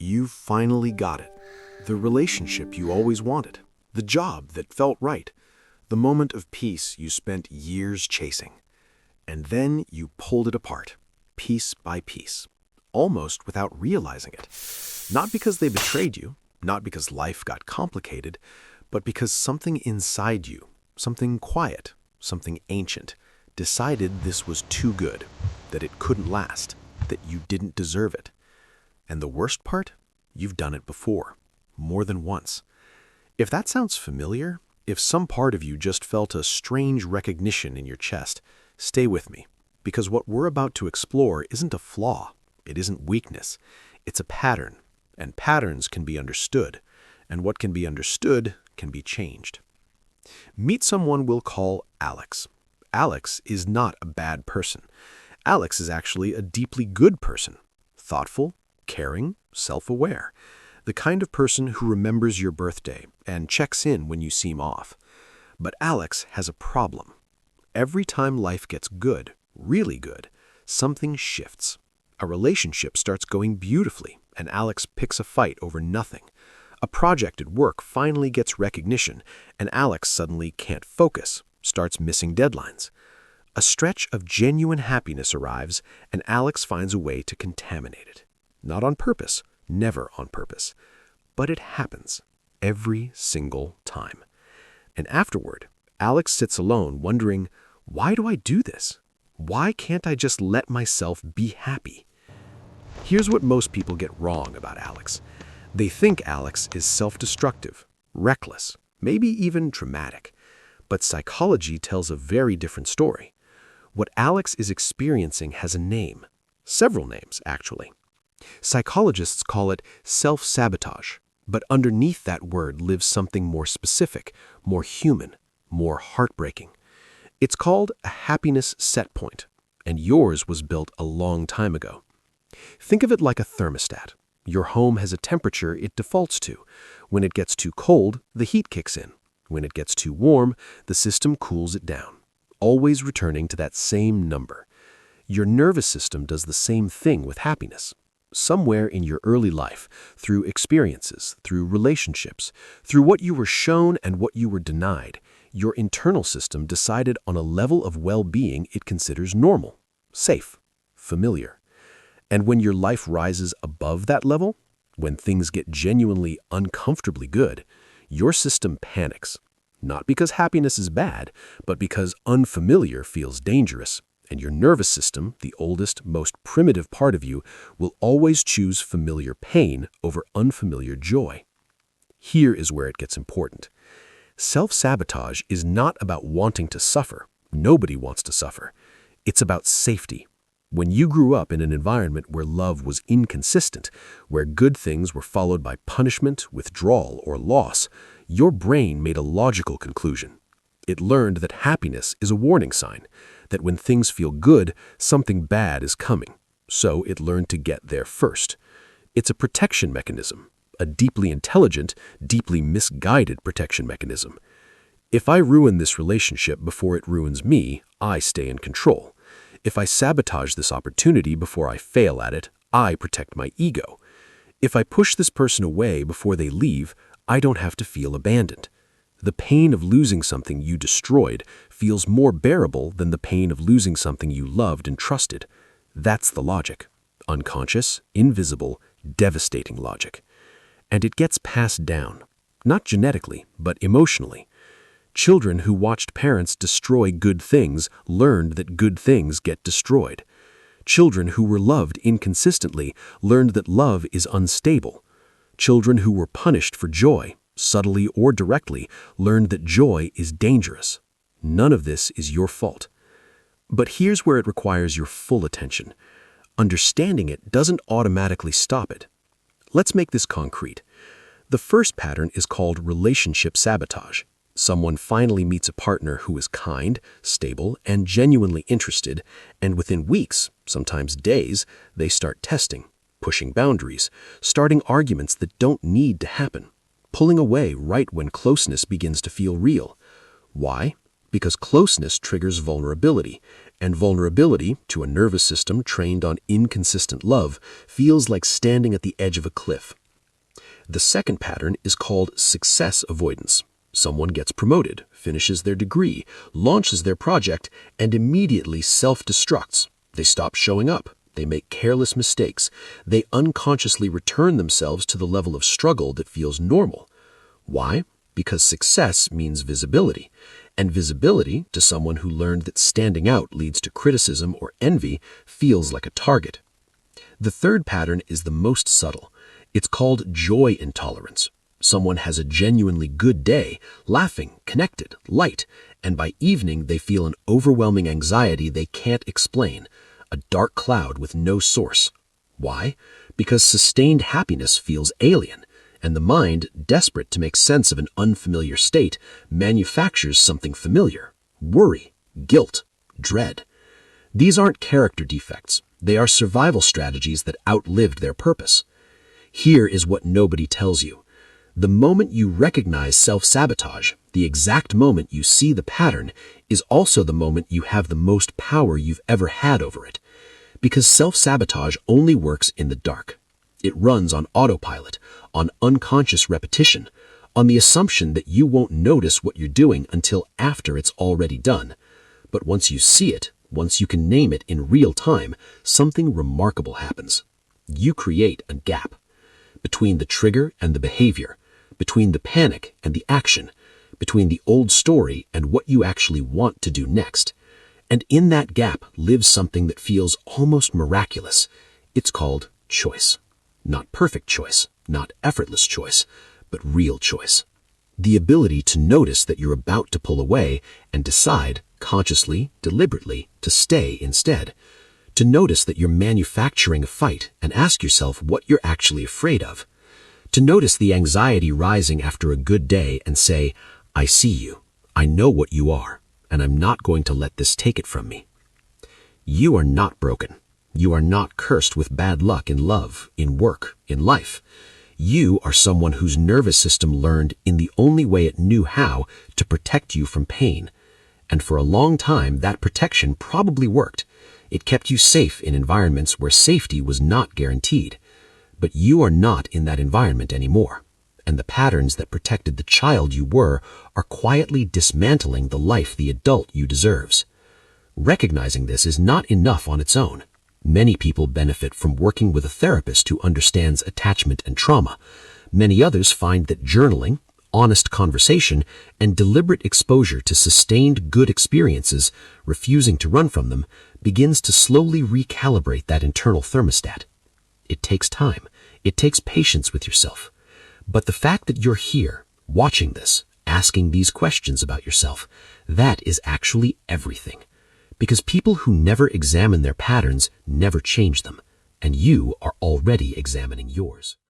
You finally got it. The relationship you always wanted. The job that felt right. The moment of peace you spent years chasing. And then you pulled it apart, piece by piece, almost without realizing it. Not because they betrayed you, not because life got complicated, but because something inside you, something quiet, something ancient, decided this was too good, that it couldn't last, that you didn't deserve it. And the worst part? You've done it before, more than once. If that sounds familiar, if some part of you just felt a strange recognition in your chest, stay with me, because what we're about to explore isn't a flaw, it isn't weakness, it's a pattern, and patterns can be understood, and what can be understood can be changed. Meet someone we'll call Alex. Alex is not a bad person. Alex is actually a deeply good person, thoughtful, caring, self-aware, the kind of person who remembers your birthday and checks in when you seem off. But Alex has a problem. Every time life gets good, really good, something shifts. A relationship starts going beautifully, and Alex picks a fight over nothing. A project at work finally gets recognition, and Alex suddenly can't focus, starts missing deadlines. A stretch of genuine happiness arrives, and Alex finds a way to contaminate it. Not on purpose, never on purpose. But it happens, every single time. And afterward, Alex sits alone wondering, why do I do this? Why can't I just let myself be happy? Here's what most people get wrong about Alex. They think Alex is self-destructive, reckless, maybe even traumatic. But psychology tells a very different story. What Alex is experiencing has a name. Several names, actually. Psychologists call it self-sabotage, but underneath that word lives something more specific, more human, more heartbreaking. It's called a happiness set point, and yours was built a long time ago. Think of it like a thermostat. Your home has a temperature it defaults to. When it gets too cold, the heat kicks in. When it gets too warm, the system cools it down, always returning to that same number. Your nervous system does the same thing with happiness. Somewhere in your early life, through experiences, through relationships, through what you were shown and what you were denied, your internal system decided on a level of well-being it considers normal, safe, familiar. And when your life rises above that level, when things get genuinely uncomfortably good, your system panics. Not because happiness is bad, but because unfamiliar feels dangerous. And your nervous system, the oldest, most primitive part of you, will always choose familiar pain over unfamiliar joy. Here is where it gets important. Self-sabotage is not about wanting to suffer. Nobody wants to suffer. It's about safety. When you grew up in an environment where love was inconsistent, where good things were followed by punishment, withdrawal, or loss, your brain made a logical conclusion. It learned that happiness is a warning sign, that when things feel good, something bad is coming. So it learned to get there first. It's a protection mechanism, a deeply intelligent, deeply misguided protection mechanism. If I ruin this relationship before it ruins me, I stay in control. If I sabotage this opportunity before I fail at it, I protect my ego. If I push this person away before they leave, I don't have to feel abandoned. The pain of losing something you destroyed feels more bearable than the pain of losing something you loved and trusted. That's the logic. Unconscious, invisible, devastating logic. And it gets passed down, not genetically, but emotionally. Children who watched parents destroy good things learned that good things get destroyed. Children who were loved inconsistently learned that love is unstable. Children who were punished for joy, subtly or directly, learned that joy is dangerous. None of this is your fault. But here's where it requires your full attention. Understanding it doesn't automatically stop it. Let's make this concrete. The first pattern is called relationship sabotage. Someone finally meets a partner who is kind, stable, and genuinely interested, and within weeks, sometimes days, they start testing, pushing boundaries, starting arguments that don't need to happen, pulling away right when closeness begins to feel real. Why? Because closeness triggers vulnerability, And vulnerability, to a nervous system trained on inconsistent love, feels like standing at the edge of a cliff. The second pattern is called success avoidance. Someone gets promoted, finishes their degree, launches their project, and immediately self-destructs. They stop showing up. They make careless mistakes. They unconsciously return themselves to the level of struggle that feels normal. Why? Because success means visibility. And visibility, to someone who learned that standing out leads to criticism or envy, feels like a target. The third pattern is the most subtle. It's called joy intolerance. Someone has a genuinely good day, laughing, connected, light, and by evening they feel an overwhelming anxiety they can't explain, a dark cloud with no source. Why? Because sustained happiness feels alien, and the mind, desperate to make sense of an unfamiliar state, manufactures something familiar: worry, guilt, dread. These aren't character defects. They are survival strategies that outlived their purpose. Here is what nobody tells you. The moment you recognize self-sabotage, the exact moment you see the pattern, is also the moment you have the most power you've ever had over it. Because self-sabotage only works in the dark. It runs on autopilot, on unconscious repetition, on the assumption that you won't notice what you're doing until after it's already done. But once you see it, once you can name it in real time, something remarkable happens. You create a gap between the trigger and the behavior, between the panic and the action, between the old story and what you actually want to do next. And in that gap lives something that feels almost miraculous. It's called choice. Not perfect choice, not effortless choice, but real choice. The ability to notice that you're about to pull away and decide, consciously, deliberately, to stay instead. To notice that you're manufacturing a fight and ask yourself what you're actually afraid of. To notice the anxiety rising after a good day and say, I see you, I know what you are, and I'm not going to let this take it from me. You are not broken. You are not cursed with bad luck in love, in work, in life. You are someone whose nervous system learned in the only way it knew how to protect you from pain. And for a long time, that protection probably worked. It kept you safe in environments where safety was not guaranteed. But you are not in that environment anymore. And the patterns that protected the child you were are quietly dismantling the life the adult you deserves. Recognizing this is not enough on its own. Many people benefit from working with a therapist who understands attachment and trauma. Many others find that journaling, honest conversation, and deliberate exposure to sustained good experiences, refusing to run from them, begins to slowly recalibrate that internal thermostat. It takes time. It takes patience with yourself. But the fact that you're here, watching this, asking these questions about yourself, that is actually everything. Because people who never examine their patterns never change them, and you are already examining yours.